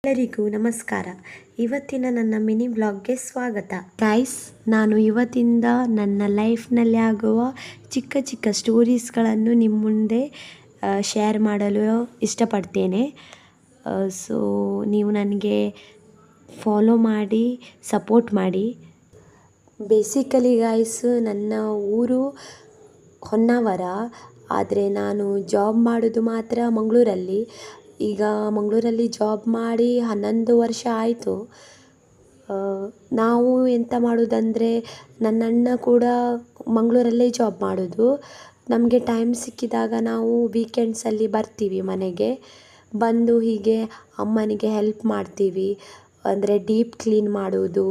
ಎಲ್ಲರಿಗೂ ನಮಸ್ಕಾರ. ಇವತ್ತಿನ ನನ್ನ ಮಿನಿ ಬ್ಲಾಗ್ಗೆ ಸ್ವಾಗತ. ಗೈಸ್, ನಾನು ಇವತ್ತಿಂದ ನನ್ನ ಲೈಫ್ನಲ್ಲಿ ಆಗುವ ಚಿಕ್ಕ ಚಿಕ್ಕ ಸ್ಟೋರೀಸ್ಗಳನ್ನು ನಿಮ್ಮ ಮುಂದೆ ಶೇರ್ ಮಾಡಲು ಇಷ್ಟಪಡ್ತೇನೆ. ಸೊ ನೀವು ನನಗೆ ಫಾಲೋ ಮಾಡಿ ಸಪೋರ್ಟ್ ಮಾಡಿ. ಬೇಸಿಕಲಿ ಗೈಸ್, ನನ್ನ ಊರು ಹೊನ್ನಾವರ, ಆದರೆ ನಾನು ಜಾಬ್ ಮಾಡೋದು ಮಾತ್ರ ಮಂಗಳೂರಲ್ಲಿ. ಈಗ ಮಂಗಳೂರಲ್ಲಿ ಜಾಬ್ ಮಾಡಿ 11 ವರ್ಷ ಆಯಿತು. ನಾವು ಎಂತ ಮಾಡೋದಂದರೆ, ನನ್ನ ಅಣ್ಣ ಕೂಡ ಮಂಗಳೂರಲ್ಲೇ ಜಾಬ್ ಮಾಡೋದು. ನಮಗೆ ಟೈಮ್ ಸಿಕ್ಕಿದಾಗ ನಾವು ವೀಕೆಂಡ್ಸಲ್ಲಿ ಬರ್ತೀವಿ ಮನೆಗೆ. ಬಂದು ಹೀಗೆ ಅಮ್ಮನಿಗೆ ಹೆಲ್ಪ್ ಮಾಡ್ತೀವಿ. ಅಂದರೆ ಡೀಪ್ ಕ್ಲೀನ್ ಮಾಡೋದು,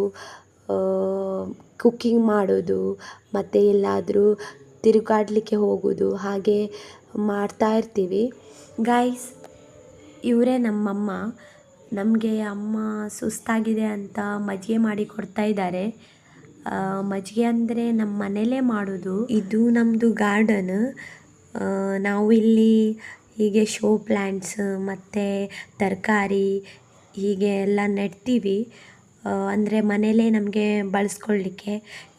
ಕುಕ್ಕಿಂಗ್ ಮಾಡೋದು, ಮತ್ತು ಎಲ್ಲಾದರೂ ತಿರುಗಾಡಲಿಕ್ಕೆ ಹೋಗೋದು, ಹಾಗೆ ಮಾಡ್ತಾ ಇರ್ತೀವಿ. ಗೈಸ್, ಇವರೇ ನಮ್ಮಮ್ಮ. ನಮಗೆ ಅಮ್ಮ ಸುಸ್ತಾಗಿದೆ ಅಂತ ಮಜ್ಜಿಗೆ ಮಾಡಿ ಕೊಡ್ತಾ ಇದ್ದಾರೆ. ಮಜ್ಜಿಗೆ ಅಂದರೆ ನಮ್ಮ ಮನೇಲೇ ಮಾಡೋದು. ಇದು ನಮ್ಮದು ಗಾರ್ಡನ್. ನಾವು ಇಲ್ಲಿ ಹೀಗೆ ಶೋ ಪ್ಲ್ಯಾಂಟ್ಸ್ ಮತ್ತು ತರಕಾರಿ ಹೀಗೆ ಎಲ್ಲ ನೆಡ್ತೀವಿ. ಅಂದರೆ ಮನೇಲೇ ನಮಗೆ ಬಳಸ್ಕೊಳ್ಳಿಕ್ಕೆ.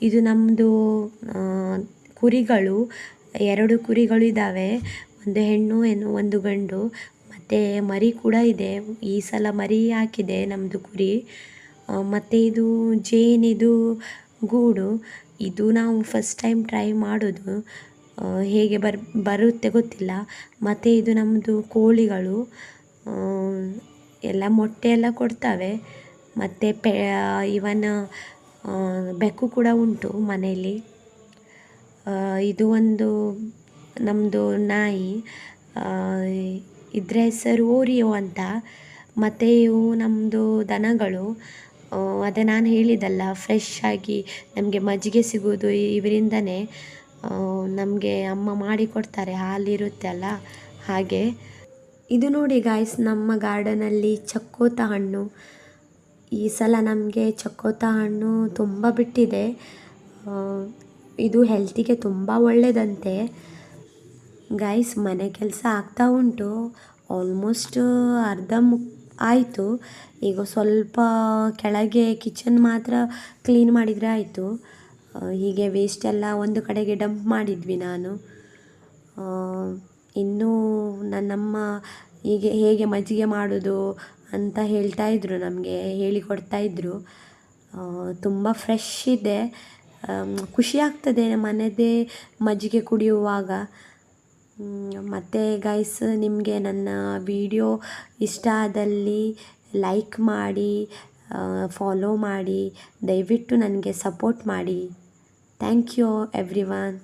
ಇದು ನಮ್ಮದು ಕುರಿಗಳು, 2 ಕುರಿಗಳು ಇದ್ದಾವೆ. ಒಂದು ಹೆಣ್ಣು ಒಂದು ಗಂಡು, ಮತ್ತು ಮರಿ ಕೂಡ ಇದೆ. ಈ ಸಲ ಮರಿ ಹಾಕಿದೆ ನಮ್ಮದು ಕುರಿ. ಮತ್ತು ಇದು ಜೇನಿದು ಗೂಡು. ಇದು ನಾವು ಫಸ್ಟ್ ಟೈಮ್ ಟ್ರೈ ಮಾಡೋದು, ಹೇಗೆ ಬರುತ್ತೆ ಗೊತ್ತಿಲ್ಲ. ಮತ್ತು ಇದು ನಮ್ಮದು ಕೋಳಿಗಳು, ಎಲ್ಲ ಮೊಟ್ಟೆ ಎಲ್ಲ ಕೊಡ್ತವೆ. ಮತ್ತು ಇವನ್ ಬೆಕ್ಕು ಕೂಡ ಉಂಟು ಮನೆಯಲ್ಲಿ. ಇದು ಒಂದು ನಮ್ಮದು ನಾಯಿ, ಇದರ ಹೆಸರು ಓರಿಯೋ ಅಂತ. ಮತ್ತು ಇವು ನಮ್ಮದು ದನಗಳು. ಅದೇ ನಾನು ಹೇಳಿದಲ್ಲ, ಫ್ರೆಶ್ ಆಗಿ ನಮಗೆ ಮಜ್ಜಿಗೆ ಸಿಗೋದು ಇವರಿಂದನೇ. ನಮಗೆ ಅಮ್ಮ ಮಾಡಿ ಕೊಡ್ತಾರೆ, ಹಾಲಿರುತ್ತೆ ಅಲ್ಲ ಹಾಗೆ. ಇದು ನೋಡಿ ಗಾಯ್ಸ್, ನಮ್ಮ ಗಾರ್ಡನಲ್ಲಿ ಚಕ್ಕೋತ ಹಣ್ಣು. ಈ ಸಲ ನಮಗೆ ಚಕ್ಕೋತ ಹಣ್ಣು ತುಂಬ ಬಿಟ್ಟಿದೆ. ಇದು ಹೆಲ್ತಿಗೆ ತುಂಬ ಒಳ್ಳೆಯದಂತೆ. ಗೈಸ್, ಮನೆ ಕೆಲಸ ಆಗ್ತಾ ಉಂಟು. ಆಲ್ಮೋಸ್ಟ್ ಅರ್ಧ ಆಯಿತು. ಈಗ ಸ್ವಲ್ಪ ಕೆಳಗೆ ಕಿಚನ್ ಮಾತ್ರ ಕ್ಲೀನ್ ಮಾಡಿದರೆ ಆಯಿತು. ಹೀಗೆ ವೇಸ್ಟೆಲ್ಲ ಒಂದು ಕಡೆಗೆ ಡಂಪ್ ಮಾಡಿದ್ವಿ ನಾನು. ಇನ್ನೂ ನನ್ನಮ್ಮ ಹೀಗೆ ಹೇಗೆ ಮಜ್ಜಿಗೆ ಮಾಡೋದು ಅಂತ ಹೇಳ್ತಾಯಿದ್ರು, ನಮಗೆ ಹೇಳಿಕೊಡ್ತಾಯಿದ್ರು. ತುಂಬ ಫ್ರೆಶ್ ಇದೆ. ಖುಷಿ ಆಗ್ತದೆ ಮನೆಯದೇ ಮಜ್ಜಿಗೆ ಕುಡಿಯುವಾಗ. ಮತ್ತು ಗೈಸ್, ನಿಮಗೆ ನನ್ನ ವಿಡಿಯೋ ಇಷ್ಟ ಆದಲ್ಲಿ ಲೈಕ್ ಮಾಡಿ, ಫಾಲೋ ಮಾಡಿ, ದಯವಿಟ್ಟು ನನಗೆ ಸಪೋರ್ಟ್ ಮಾಡಿ. Thank you everyone.